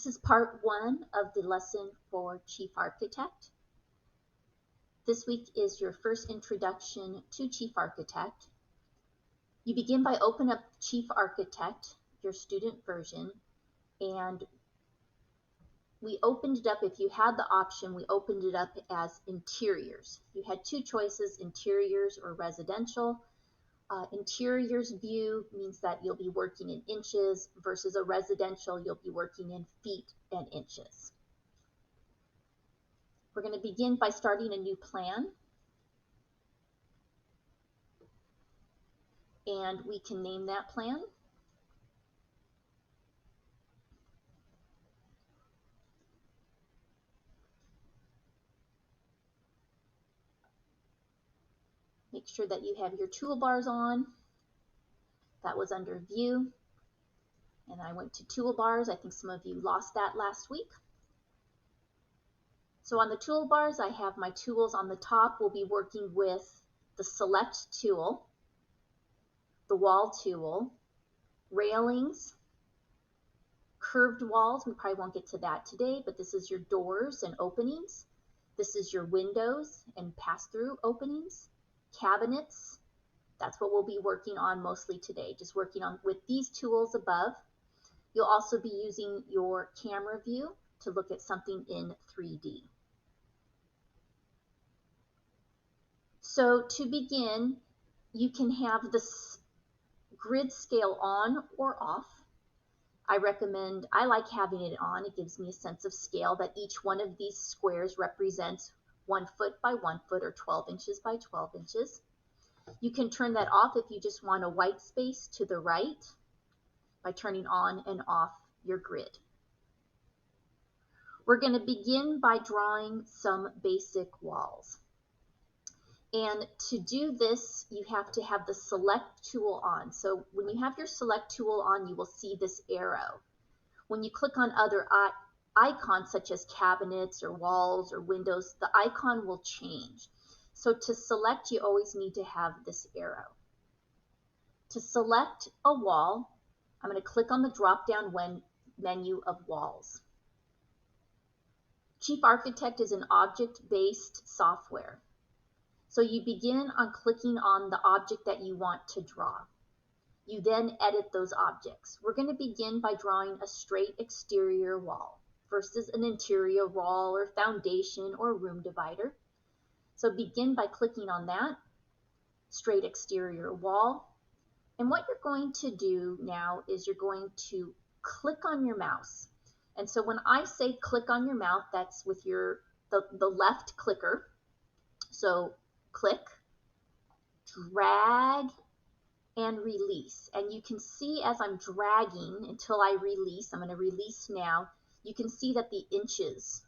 This is part 1 of the lesson for Chief Architect. This week is your first introduction to Chief Architect. You begin by opening up Chief Architect, your student version, and we opened it up, if you had the option, we opened it up as interiors. You had two choices, interiors or residential. Interiors view means that you'll be working in inches versus a residential, you'll be working in feet and inches. We're going to begin by starting a new plan. And we can name that plan. Make sure that you have your toolbars on. That was under view. And I went to toolbars. I think some of you lost that last week. So on the toolbars, I have my tools on the top. We'll be working with the select tool, the wall tool, railings, curved walls. We probably won't get to that today, but this is your doors and openings. This is your windows and pass-through openings, cabinets. That's what we'll be working on mostly today, just working on with these tools above. You'll also be using your camera view to look at something in 3D. So to begin, you can have this grid scale on or off. I like having it on. It gives me a sense of scale that each one of these squares represents 1 foot by 1 foot or 12 inches by 12 inches. You can turn that off if you just want a white space to the right by turning on and off your grid. We're going to begin by drawing some basic walls. And to do this, you have to have the select tool on. So when you have your select tool on, you will see this arrow. When you click on other icons such as cabinets or walls or windows, the icon will change. So to select, you always need to have this arrow. To select a wall, I'm going to click on the drop-down menu of walls. Chief Architect is an object-based software. So you begin on clicking on the object that you want to draw. You then edit those objects. We're going to begin by drawing a straight exterior wall versus an interior wall or foundation or room divider. So begin by clicking on that straight exterior wall. And what you're going to do now is you're going to click on your mouse. And so when I say click on your mouse, that's with the left clicker. So click, drag, and release. And you can see as I'm dragging until I release, I'm going to release now, you can see that the inches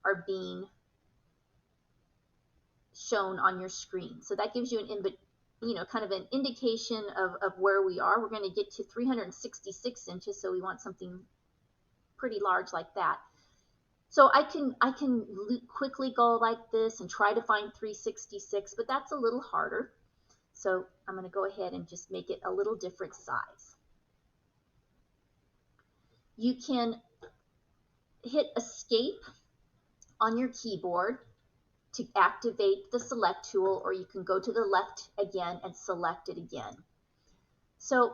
are being shown on your screen. So that gives you kind of an indication of where we are. We're going to get to 366 inches, so we want something pretty large like that. So I can quickly go like this and try to find 366, but that's a little harder. So I'm going to go ahead and just make it a little different size. You can hit Escape on your keyboard to activate the select tool, or you can go to the left again and select it again. So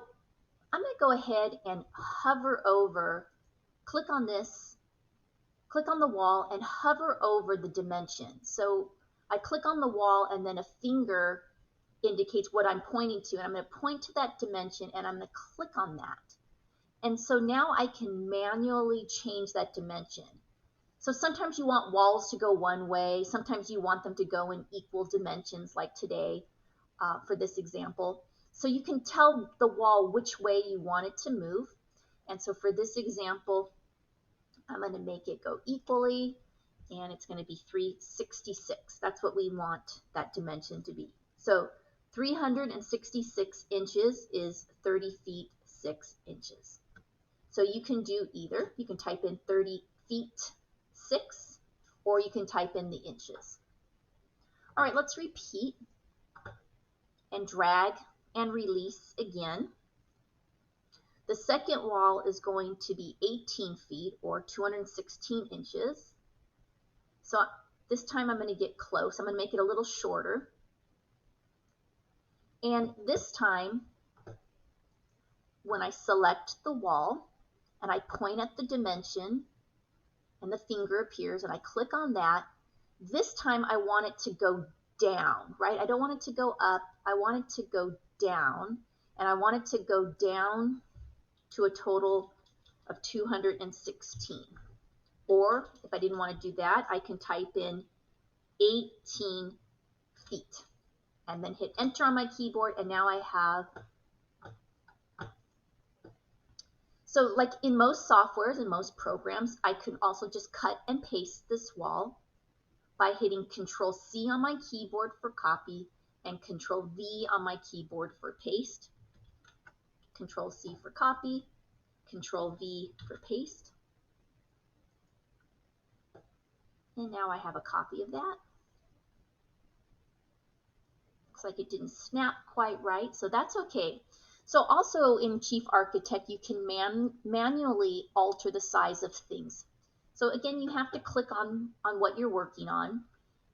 I'm going to go ahead and hover over, click on this, click on the wall and hover over the dimension. So I click on the wall and then a finger indicates what I'm pointing to, and I'm going to point to that dimension and I'm going to click on that. And so now I can manually change that dimension. So sometimes you want walls to go one way, sometimes you want them to go in equal dimensions like today for this example. So you can tell the wall which way you want it to move. And so for this example, I'm going to make it go equally, and it's going to be 366. That's what we want that dimension to be. So 366 inches is 30 feet 6 inches. So you can do either. You can type in 30 feet 6, or you can type in the inches. All right, let's repeat and drag and release again. The second wall is going to be 18 feet or 216 inches. So this time I'm going to get close. I'm going to make it a little shorter. And this time, when I select the wall and I point at the dimension and the finger appears and I click on that, this time I want it to go down, right? I don't want it to go up. I want it to go down, and I want it to go down to a total of 216. Or if I didn't want to do that, I can type in 18 feet and then hit enter on my keyboard, and now I have. So like in most softwares and most programs, I can also just cut and paste this wall by hitting Control C on my keyboard for copy and Control V on my keyboard for paste. Control C for copy, Control V for paste. And now I have a copy of that. Looks like it didn't snap quite right, so that's okay. So also in Chief Architect, you can manually alter the size of things. So again, you have to click on what you're working on,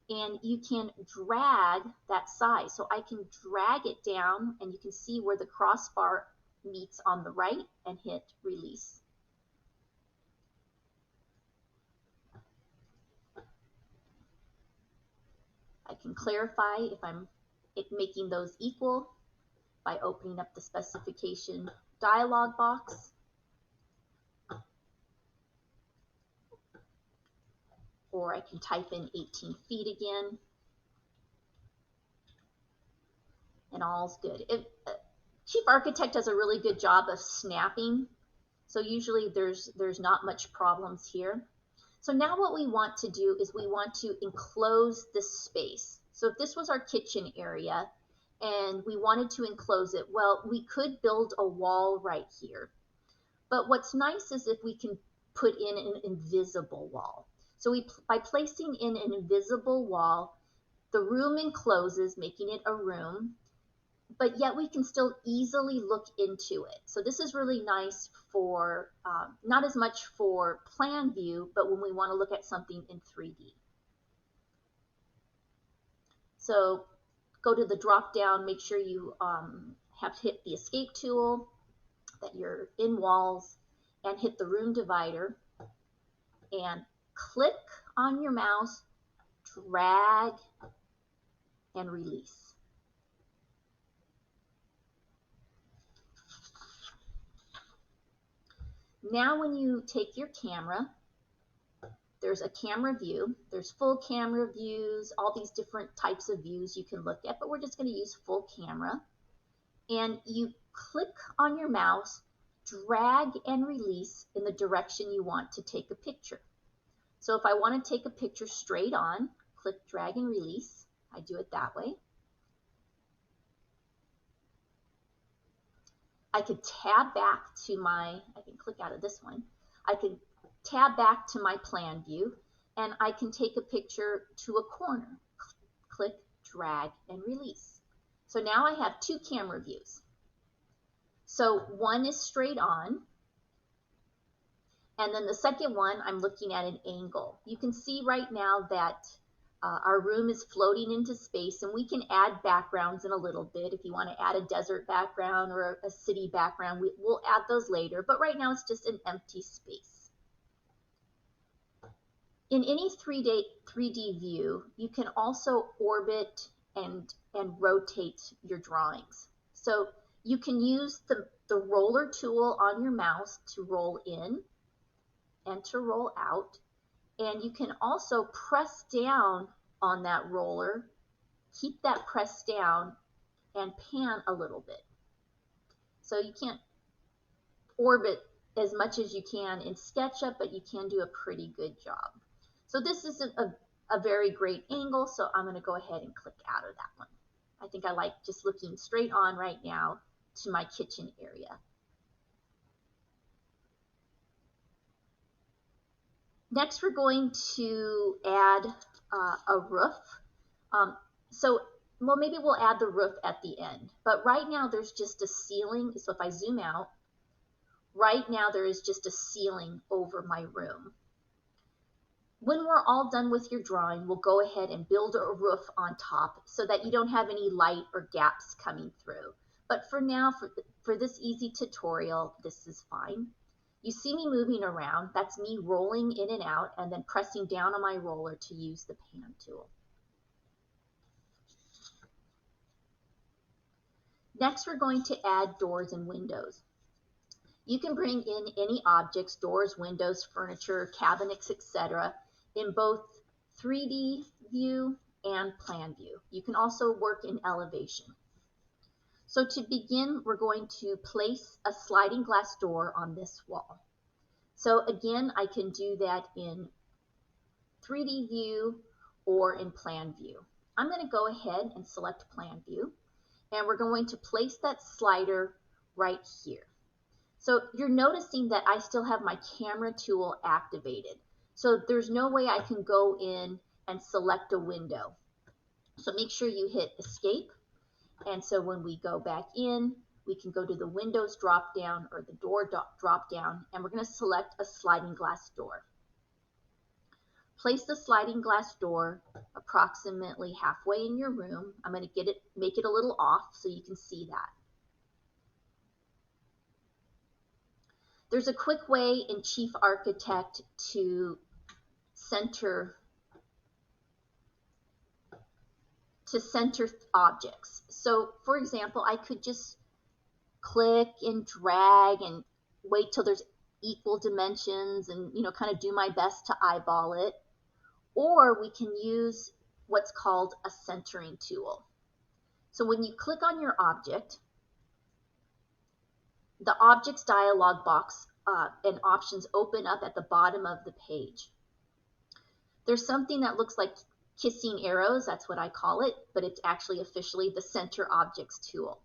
and you can drag that size. So I can drag it down, and you can see where the crossbar meets on the right and hit release. I can clarify if I'm making those equal by opening up the specification dialog box. Or I can type in 18 feet again, and all's good. Chief Architect does a really good job of snapping, so usually there's not much problems here. So now what we want to do is we want to enclose this space. So if this was our kitchen area and we wanted to enclose it, well, we could build a wall right here. But what's nice is if we can put in an invisible wall. So by placing in an invisible wall, the room encloses, making it a room, but yet we can still easily look into it. So this is really nice for, not as much for plan view, but when we want to look at something in 3D. So go to the drop down, make sure you have hit the escape tool, that you're in walls, and hit the room divider, and click on your mouse, drag, and release. Now when you take your camera, there's a camera view, there's full camera views, all these different types of views you can look at, but we're just going to use full camera. And you click on your mouse, drag and release in the direction you want to take a picture. So if I want to take a picture straight on, click drag and release. I do it that way. I could tab back to I can click out of this one. I could tab back to my plan view, and I can take a picture to a corner. Click, drag, and release. So now I have two camera views. So one is straight on, and then the second one, I'm looking at an angle. You can see right now that our room is floating into space, and we can add backgrounds in a little bit. If you want to add a desert background or a city background, we'll add those later, but right now it's just an empty space. In any 3D view, you can also orbit and rotate your drawings. So you can use the roller tool on your mouse to roll in and to roll out. And you can also press down on that roller, keep that pressed down, and pan a little bit. So you can't orbit as much as you can in SketchUp, but you can do a pretty good job. So this isn't a very great angle, so I'm going to go ahead and click out of that one. I think I like just looking straight on right now to my kitchen area. Next, we're going to add a roof. Well, maybe we'll add the roof at the end. But right now, there's just a ceiling. So if I zoom out, Right now there is just a ceiling over my room. When we're all done with your drawing, we'll go ahead and build a roof on top so that you don't have any light or gaps coming through. But for now, for this easy tutorial, this is fine. You see me moving around, that's me rolling in and out and then pressing down on my roller to use the pan tool. Next, we're going to add doors and windows. You can bring in any objects, doors, windows, furniture, cabinets, etc. in both 3D view and plan view. You can also work in elevation. So to begin, we're going to place a sliding glass door on this wall. So again, I can do that in 3D view or in plan view. I'm going to go ahead and select plan view, and we're going to place that slider right here. So you're noticing that I still have my camera tool activated. So there's no way I can go in and select a window. So make sure you hit escape. And so when we go back in, we can go to the windows drop down or the door drop down, and we're going to select a sliding glass door. Place the sliding glass door approximately halfway in your room. I'm going to make it a little off so you can see that. There's a quick way in Chief Architect to center objects. So for example, I could just click and drag and wait till there's equal dimensions and kind of do my best to eyeball it. Or we can use what's called a centering tool. So when you click on your object, the objects dialog box and options open up at the bottom of the page. There's something that looks like kissing arrows, that's what I call it, but it's actually officially the Center Objects tool.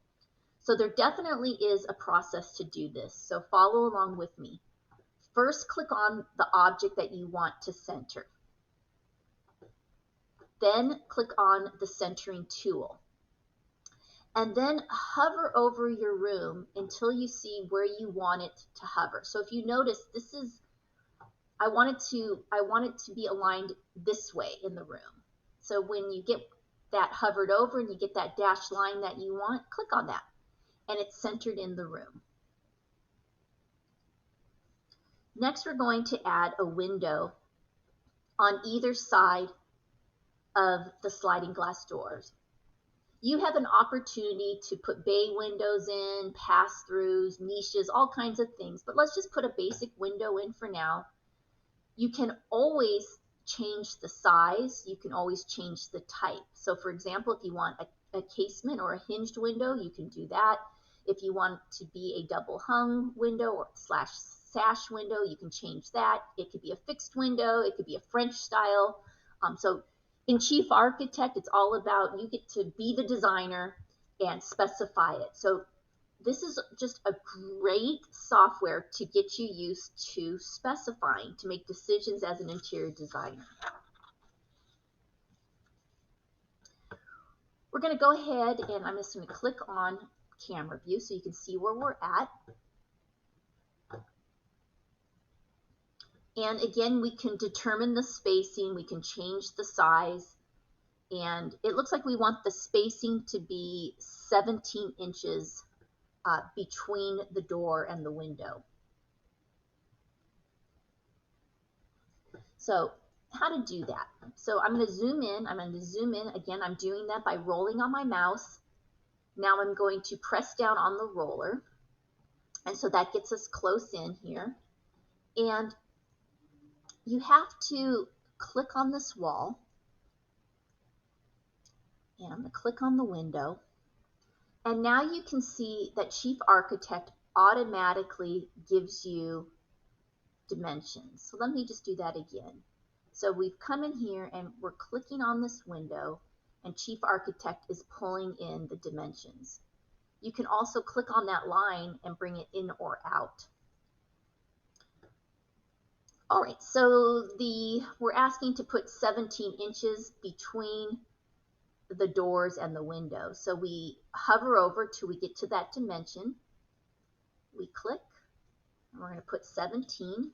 So there definitely is a process to do this, so follow along with me. First, click on the object that you want to center. Then click on the centering tool. And then hover over your room until you see where you want it to hover. So if you notice, I want it to be aligned this way in the room. So when you get that hovered over and you get that dashed line that you want, click on that, and it's centered in the room. Next, we're going to add a window on either side of the sliding glass doors. You have an opportunity to put bay windows in, pass-throughs, niches, all kinds of things, but let's just put a basic window in for now. You can always change the size, you can always change the type. So for example, if you want a casement or a hinged window, you can do that. If you want to be a double hung window or slash sash window, you can change that. It could be a fixed window, it could be a French style. So in Chief Architect, it's all about you get to be the designer and specify it. So this is just a great software to get you used to specifying, to make decisions as an interior designer. We're going to go ahead and I'm just going to click on camera view so you can see where we're at. And again, we can determine the spacing, we can change the size, and it looks like we want the spacing to be 17 inches between the door and the window. So how to do that? So I'm going to zoom in. Again, I'm doing that by rolling on my mouse. Now I'm going to press down on the roller. And so that gets us close in here. And you have to click on this wall. And I'm going to click on the window. And now you can see that Chief Architect automatically gives you dimensions. So let me just do that again. So we've come in here and we're clicking on this window, and Chief Architect is pulling in the dimensions. You can also click on that line and bring it in or out. All right, so we're asking to put 17 inches between the doors and the window. So we hover over till we get to that dimension. We click, And we're going to put 17.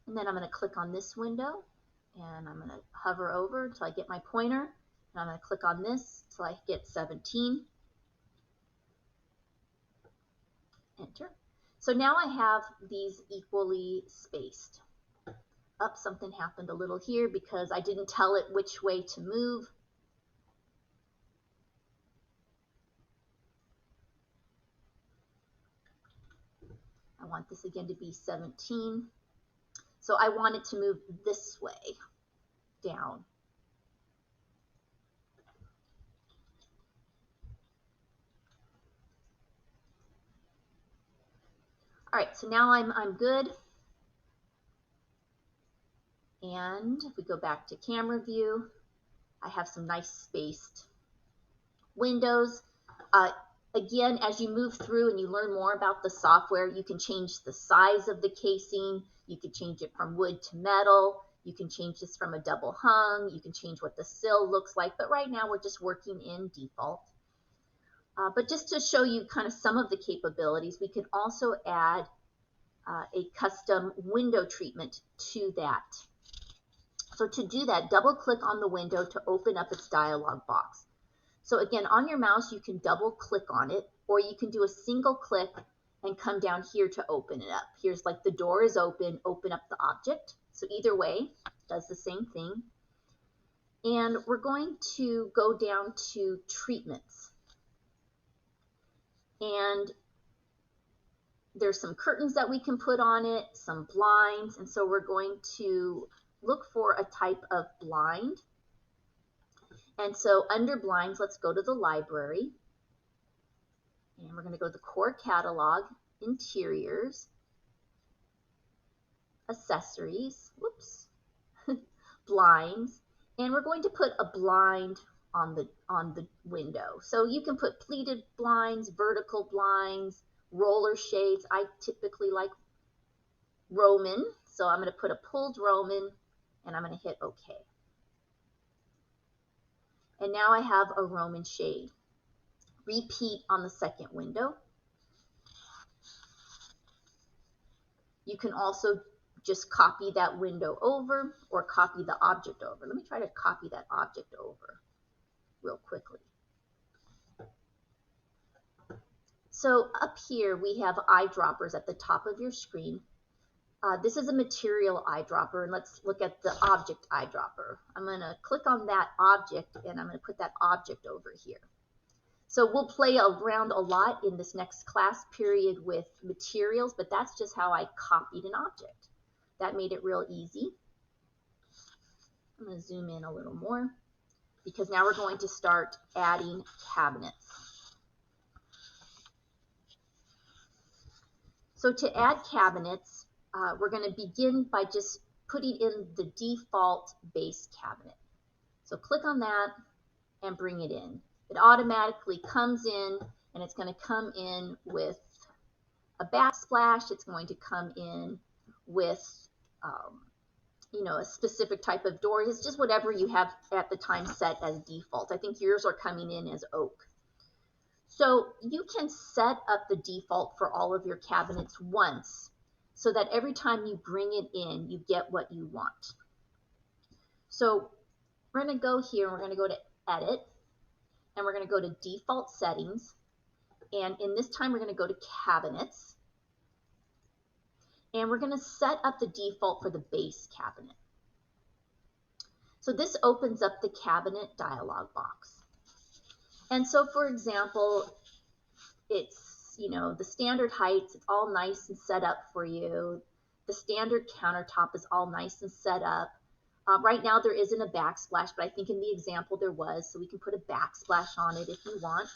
And then I'm going to click on this window, and I'm going to hover over until I get my pointer, and I'm going to click on this until I get 17. Enter. So now I have these equally spaced. Up, something happened a little here because I didn't tell it which way to move. I want this again to be 17. So I want it to move this way down. All right, so now I'm good. And if we go back to camera view, I have some nice spaced windows. Again, as you move through and you learn more about the software, you can change the size of the casing. You can change it from wood to metal. You can change this from a double hung. You can change what the sill looks like. But right now we're just working in default. But just to show you kind of some of the capabilities, we can also add a custom window treatment to that. So to do that, double click on the window to open up its dialog box. So again, on your mouse, you can double click on it, or you can do a single click and come down here to open it up. Here's like the door is open, open up the object. So either way, does the same thing. And we're going to go down to treatments. And there's some curtains that we can put on it, some blinds. And so we're going to look for a type of blind. And so under blinds, let's go to the library. And we're going to go to the core catalog, interiors, accessories, whoops, blinds. And we're going to put a blind on the window. So you can put pleated blinds, vertical blinds, roller shades. I typically like Roman. So I'm going to put a pulled Roman, and I'm going to hit OK. And now I have a Roman shade. Repeat on the second window. You can also just copy that window over or copy the object over. Let me try to copy that object over real quickly. So up here we have eyedroppers at the top of your screen. This is a material eyedropper, and let's look at the object eyedropper. I'm going to click on that object, and I'm going to put that object over here. So we'll play around a lot in this next class period with materials, but that's just how I copied an object. That made it real easy. I'm going to zoom in a little more because now we're going to start adding cabinets. So to add cabinets, we're going to begin by just putting in the default base cabinet. So click on that and bring it in. It automatically comes in, and it's going to come in with a backsplash. It's going to come in with a specific type of door. It's just whatever you have at the time set as default. I think yours are coming in as oak. So you can set up the default for all of your cabinets once, so that every time you bring it in, you get what you want. So we're going to go here, and we're going to go to Edit, and we're going to go to Default Settings, and in this time we're going to go to Cabinets, and we're going to set up the default for the base cabinet. So this opens up the cabinet dialog box. And so for example, it's the standard heights, it's all nice and set up for you. The standard countertop is all nice and set up. Right now there isn't a backsplash, but I think in the example there was, so we can put a backsplash on it if you want.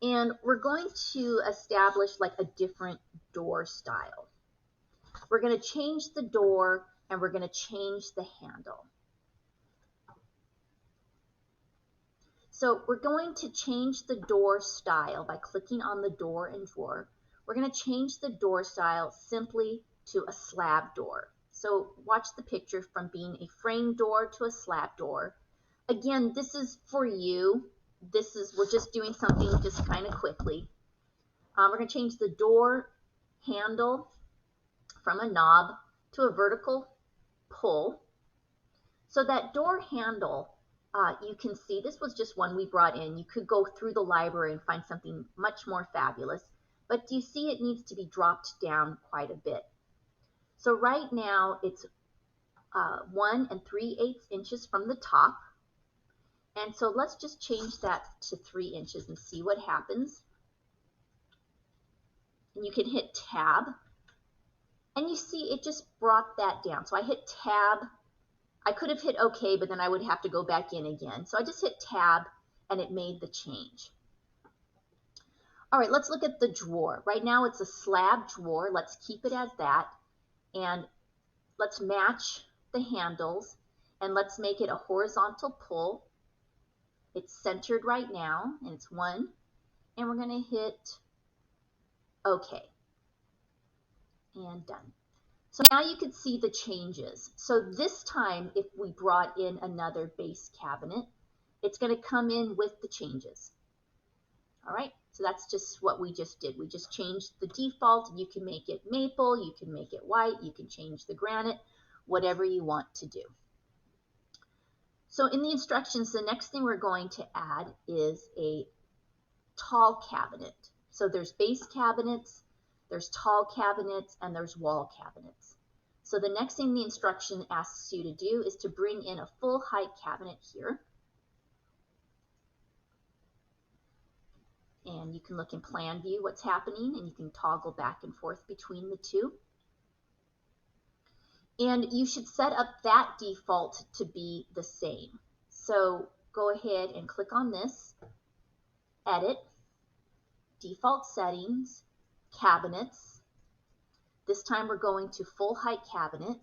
And we're going to establish like a different door style. We're going to change the door, and we're going to change the handle. So we're going to change the door style by clicking on the door and drawer. We're going to change the door style simply to a slab door. So watch the picture from being a frame door to a slab door. Again, this is for you. we're just doing something just kind of quickly. We're going to change the door handle from a knob to a vertical pull. So that door handle, you can see this was just one we brought in. You could go through the library and find something much more fabulous, but do you see it needs to be dropped down quite a bit? So right now it's 1 3/8 inches from the top. And so let's just change that to 3 inches and see what happens. And you can hit tab, and you see it just brought that down. So I hit tab. I could have hit OK, but then I would have to go back in again. So I just hit tab, and it made the change. All right, let's look at the drawer. Right now it's a slab drawer. Let's keep it as that. And let's match the handles, and let's make it a horizontal pull. It's centered right now, and it's 1. And we're going to hit OK. And done. So now you can see the changes. So this time, if we brought in another base cabinet, it's going to come in with the changes. All right, so that's just what we just did. We just changed the default. You can make it maple, you can make it white, you can change the granite, whatever you want to do. So in the instructions, the next thing we're going to add is a tall cabinet. So there's base cabinets, there's tall cabinets, and there's wall cabinets. So the next thing the instruction asks you to do is to bring in a full height cabinet here. And you can look in plan view what's happening, and you can toggle back and forth between the two. And you should set up that default to be the same. So go ahead and click on this, edit, default settings, cabinets. This time we're going to full height cabinet,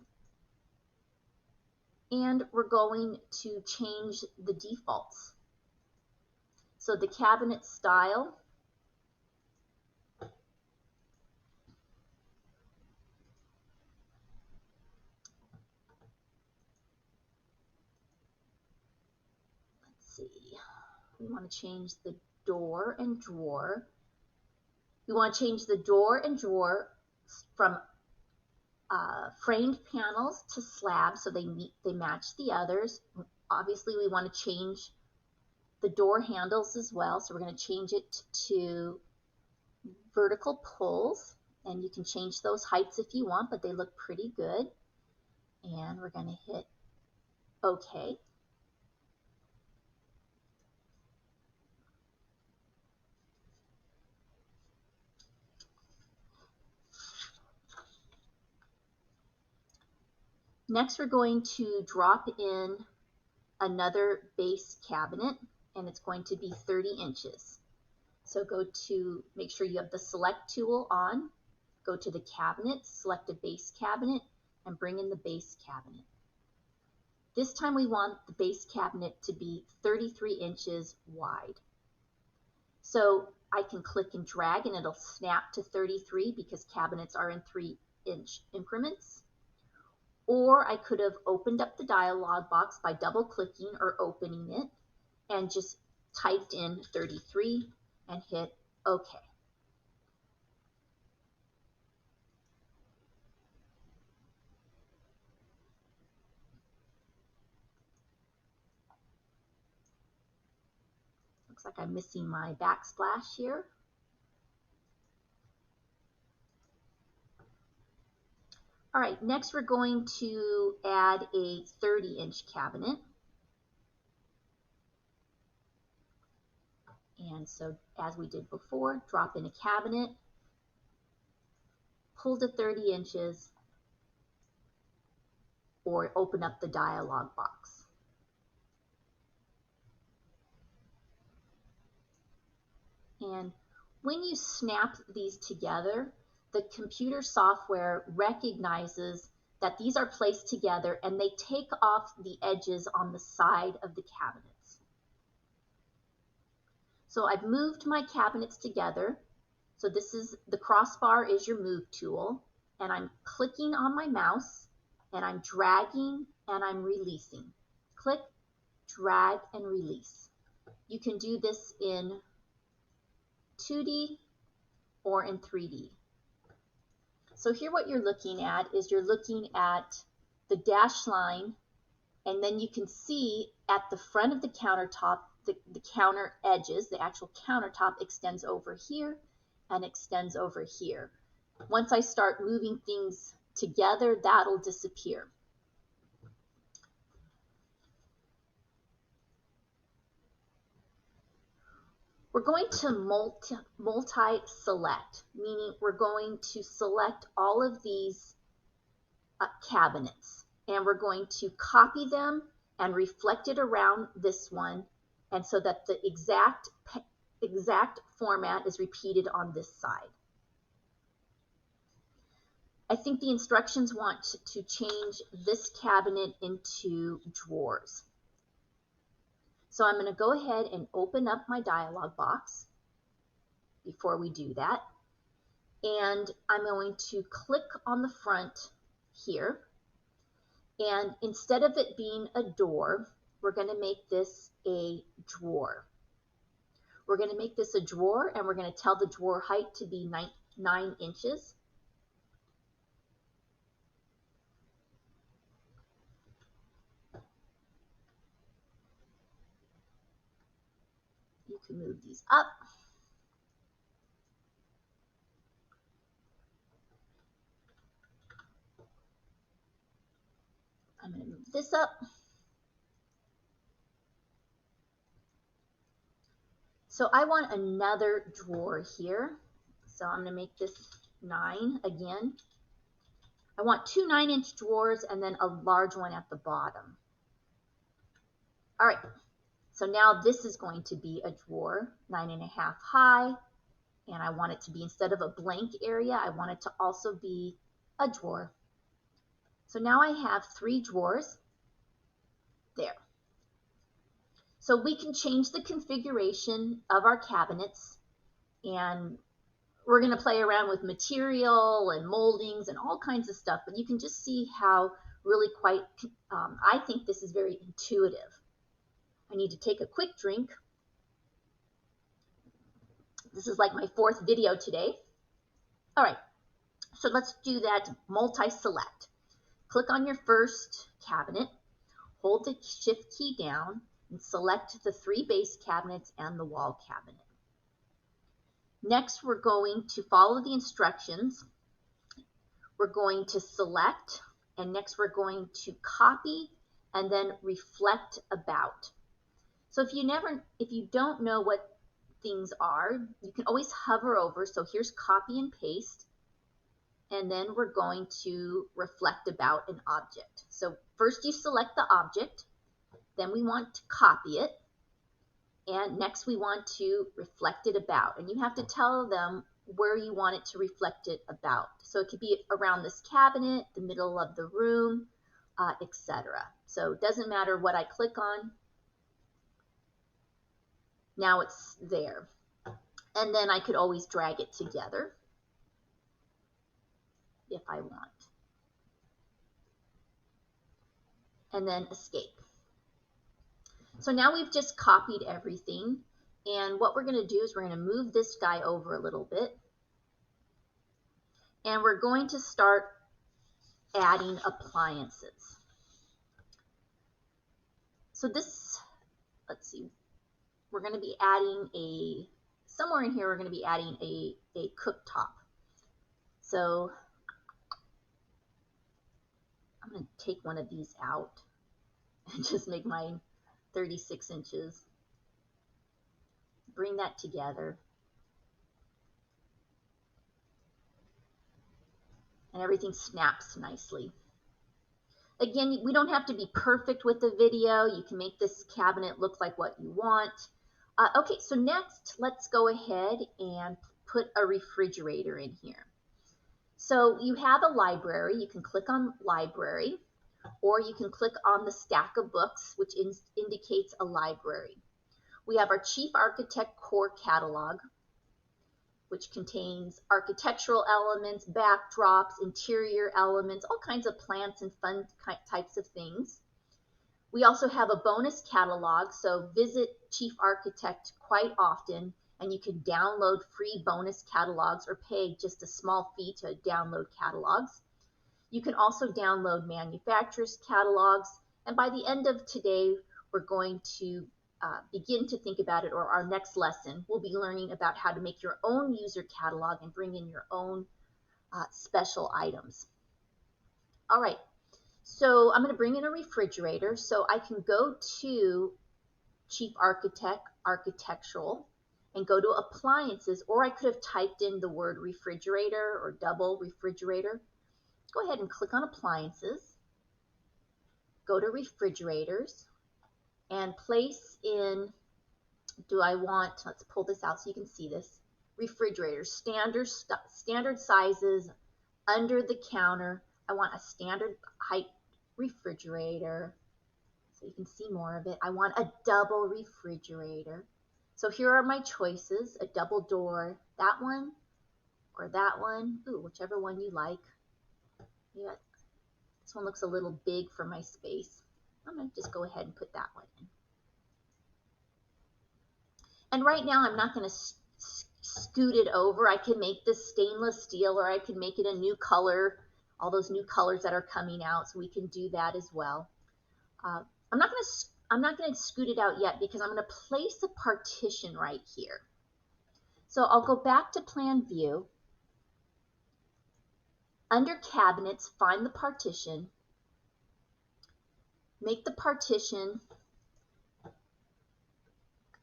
and we're going to change the defaults. So the cabinet style, let's see, we want to change the door and drawer. We want to change the door and drawer from framed panels to slabs so they match the others. Obviously we want to change the door handles as well, so we're going to change it to vertical pulls, and you can change those heights if you want, but they look pretty good. And we're going to hit OK. Next, we're going to drop in another base cabinet, and it's going to be 30 inches. So go to, make sure you have the select tool on, go to the cabinet, select a base cabinet, and bring in the base cabinet. This time we want the base cabinet to be 33 inches wide. So I can click and drag and it'll snap to 33 because cabinets are in 3-inch increments. Or I could have opened up the dialog box by double clicking or opening it and just typed in 33 and hit OK. Looks like I'm missing my backsplash here. All right, next we're going to add a 30-inch cabinet. And so as we did before, drop in a cabinet, pull to 30 inches, or open up the dialog box. And when you snap these together, the computer software recognizes that these are placed together and they take off the edges on the side of the cabinets. So I've moved my cabinets together. So this is, the crossbar is your move tool, and I'm clicking on my mouse and I'm dragging and I'm releasing. Click, drag, and release. You can do this in 2D or in 3D. So here what you're looking at is you're looking at the dash line, and then you can see at the front of the countertop, the counter edges, the actual countertop extends over here and extends over here. Once I start moving things together, that'll disappear. We're going to multi-select, meaning we're going to select all of these cabinets, and we're going to copy them and reflect it around this one, and so that the exact format is repeated on this side. I think the instructions want to change this cabinet into drawers. So I'm going to go ahead and open up my dialog box before we do that. And I'm going to click on the front here. And instead of it being a door, we're going to make this a drawer. We're going to make this a drawer, and we're going to tell the drawer height to be 9 inches. You can move these up. I'm going to move this up. So I want another drawer here. So I'm going to make this 9 again. I want 2 9-inch drawers and then a large one at the bottom. All right, so now this is going to be a drawer, 9.5 high, and I want it to be, instead of a blank area, I want it to also be a drawer. So now I have 3 drawers there. So we can change the configuration of our cabinets, and we're going to play around with material and moldings and all kinds of stuff, but you can just see how really quite, I think this is very intuitive. I need to take a quick drink. This is like my 4th video today. All right, so let's do that multi-select. Click on your first cabinet, hold the shift key down, and select the 3 base cabinets and the wall cabinet. Next, we're going to follow the instructions. We're going to select, and next we're going to copy and then reflect about. So if you don't know what things are, you can always hover over. So here's copy and paste, and then we're going to reflect about an object. So first you select the object, then we want to copy it, and next we want to reflect it about. And you have to tell them where you want it to reflect it about. So it could be around this cabinet, the middle of the room, etc. So it doesn't matter what I click on. Now it's there. And then I could always drag it together if I want. And then escape. So now we've just copied everything. And what we're going to do is we're going to move this guy over a little bit. And we're going to start adding appliances. So this, let's see, we're going to be adding somewhere in here we're going to be adding a cooktop. So I'm going to take one of these out and just make mine 36 inches. Bring that together. And everything snaps nicely. Again, we don't have to be perfect with the video. You can make this cabinet look like what you want. Okay, so next, let's go ahead and put a refrigerator in here. So you have a library. You can click on library, or you can click on the stack of books, which indicates a library. We have our Chief Architect Core Catalog, which contains architectural elements, backdrops, interior elements, all kinds of plants and fun types of things. We also have a bonus catalog, so visit Chief Architect quite often, and you can download free bonus catalogs or pay just a small fee to download catalogs. You can also download manufacturers' catalogs, and by the end of today, we're going to begin to think about it, or our next lesson, we'll be learning about how to make your own user catalog and bring in your own special items. All right, so I'm going to bring in a refrigerator, so I can go to Chief Architect, Architectural, and go to Appliances, or I could have typed in the word refrigerator or double refrigerator. Go ahead and click on Appliances, go to Refrigerators, and place in, let's pull this out so you can see this, refrigerators, standard sizes, under the counter. I want a standard height refrigerator so you can see more of it. I want a double refrigerator. So here are my choices, a double door, that one or that one. Ooh, whichever one you like. Yeah, this one looks a little big for my space. I'm going to just go ahead and put that one in. And right now I'm not going to scoot it over. I can make this stainless steel, or I can make it a new color, all those new colors that are coming out, so we can do that as well. I'm not going to scoot it out yet because I'm going to place a partition right here. So I'll go back to Plan View. Under Cabinets, find the partition. Make the partition.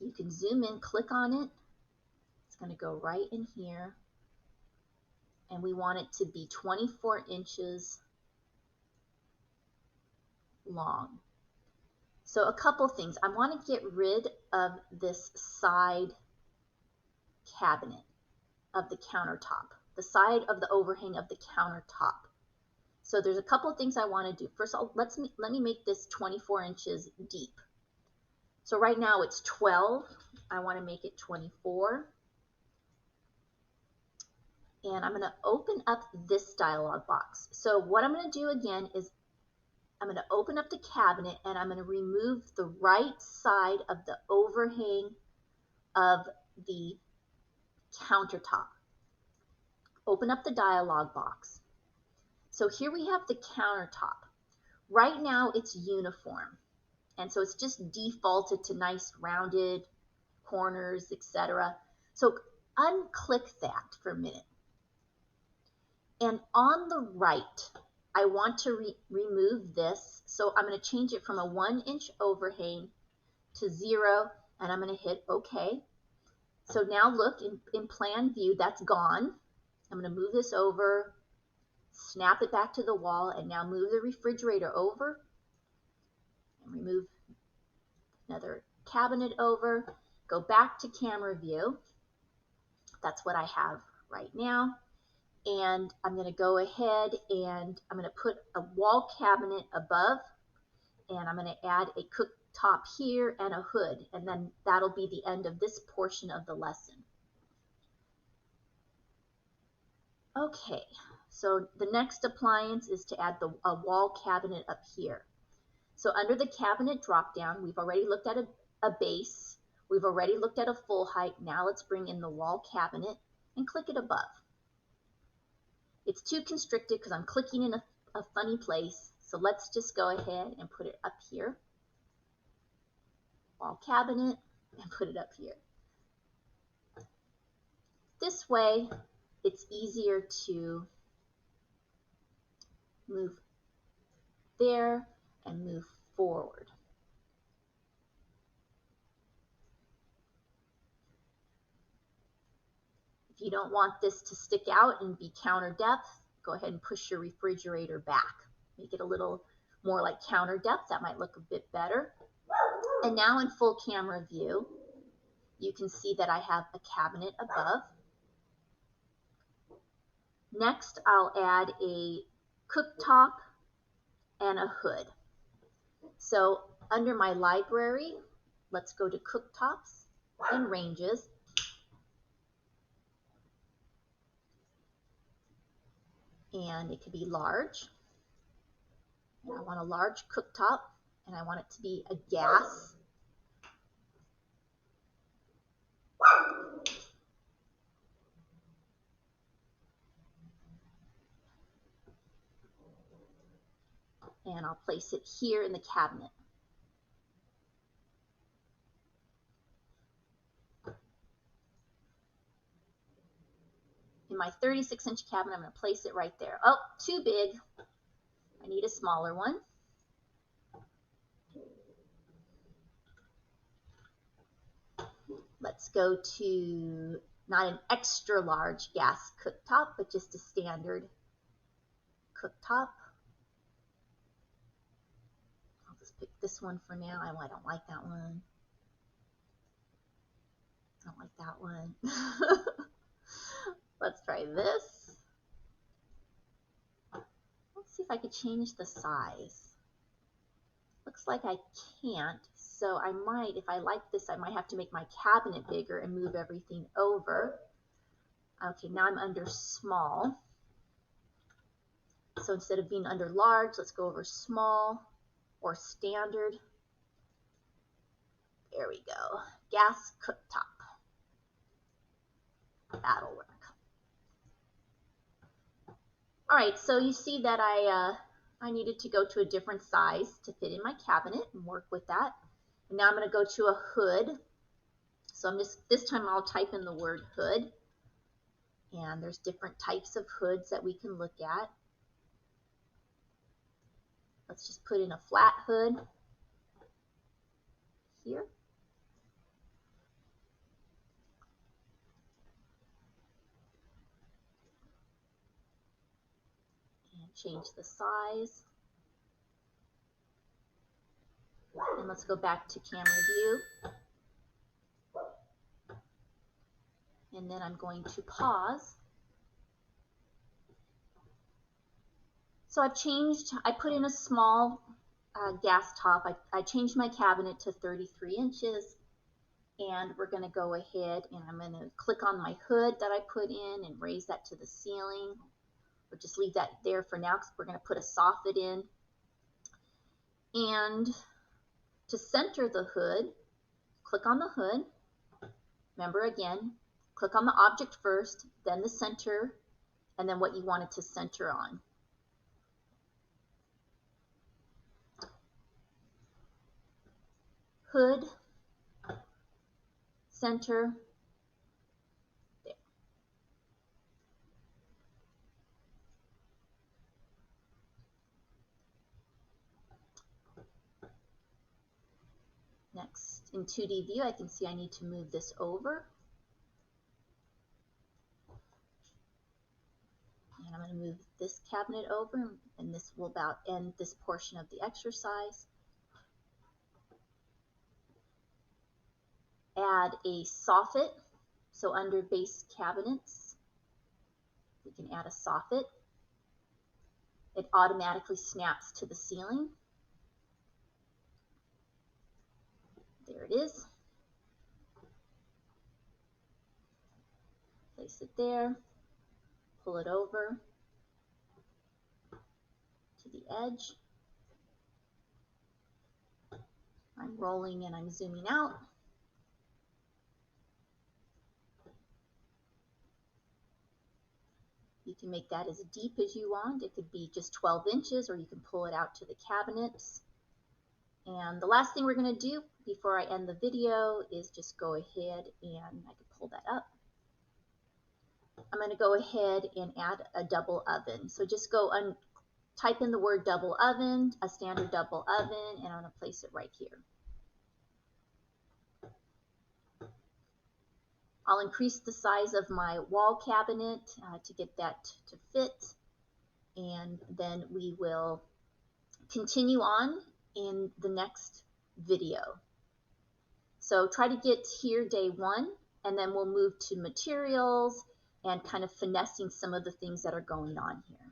You can zoom in, click on it. It's going to go right in here. And we want it to be 24 inches long. So a couple things. I want to get rid of this side cabinet of the countertop, the side of the overhang of the countertop. So there's a couple of things I want to do. First of all, let me make this 24 inches deep. So right now it's 12. I want to make it 24. And I'm going to open up this dialog box. So what I'm going to do again is I'm going to open up the cabinet and I'm going to remove the right side of the overhang of the countertop. Open up the dialog box. So here we have the countertop. Right now it's uniform, and so it's just defaulted to nice rounded corners, etc. So unclick that for a minute. And on the right, I want to remove this, so I'm going to change it from a 1-inch overhang to 0, and I'm going to hit OK. So now look, in Plan View, that's gone. I'm going to move this over, snap it back to the wall, and now move the refrigerator over, and remove another cabinet over, go back to Camera View. That's what I have right now. And I'm going to go ahead and I'm going to put a wall cabinet above, and I'm going to add a cooktop here and a hood, and then that'll be the end of this portion of the lesson. Okay, so the next appliance is to add a wall cabinet up here. So under the cabinet drop-down, we've already looked at a base. We've already looked at a full height. Now let's bring in the wall cabinet and click it above. It's too constricted because I'm clicking in a funny place. So let's just go ahead and put it up here. Wall cabinet, and put it up here. This way, it's easier to move there and move forward. If you don't want this to stick out and be counter depth, go ahead and push your refrigerator back. Make it a little more like counter depth. That might look a bit better. And now in full camera view, you can see that I have a cabinet above. Next, I'll add a cooktop and a hood. So under my library, let's go to cooktops and ranges. And it could be large. And I want a large cooktop, and I want it to be a gas. And I'll place it here in the cabinet. In my 36-inch cabinet, I'm going to place it right there. Oh, too big. I need a smaller one. Let's go to not an extra large gas cooktop, but just a standard cooktop. I'll just pick this one for now. I don't like that one. I don't like that one. Let's try this. Let's see if I could change the size. Looks like I can't, so I might, if I like this, I might have to make my cabinet bigger and move everything over. Okay, now I'm under small. So instead of being under large, let's go over small or standard. There we go. Gas cooktop. That'll work. All right, so you see that I needed to go to a different size to fit in my cabinet and work with that. And now I'm going to go to a hood. So this time I'll type in the word hood. And there's different types of hoods that we can look at. Let's just put in a flat hood here. And change the size. And let's go back to camera view. And then I'm going to pause. So I put in a small gas top. I changed my cabinet to 33 inches. And we're going to go ahead and I'm going to click on my hood that I put in and raise that to the ceiling. Or just leave that there for now because we're going to put a soffit in. And to center the hood, click on the hood. Remember again, click on the object first, then the center, and then what you want it to center on. Hood, center, there. Next, in 2D view, I can see I need to move this over. And I'm going to move this cabinet over, and this will about end this portion of the exercise. Add a soffit. So under base cabinets, we can add a soffit. It automatically snaps to the ceiling. There it is. Place it there. Pull it over to the edge. I'm rolling and I'm zooming out. You can make that as deep as you want. It could be just 12 inches or you can pull it out to the cabinets. And the last thing we're going to do before I end the video is just go ahead and I can pull that up. I'm going to go ahead and add a double oven. So just go and type in the word double oven, a standard double oven, and I'm going to place it right here. I'll increase the size of my wall cabinet to get that to fit, and then we will continue on in the next video. So try to get here day one, and then we'll move to materials and kind of finessing some of the things that are going on here.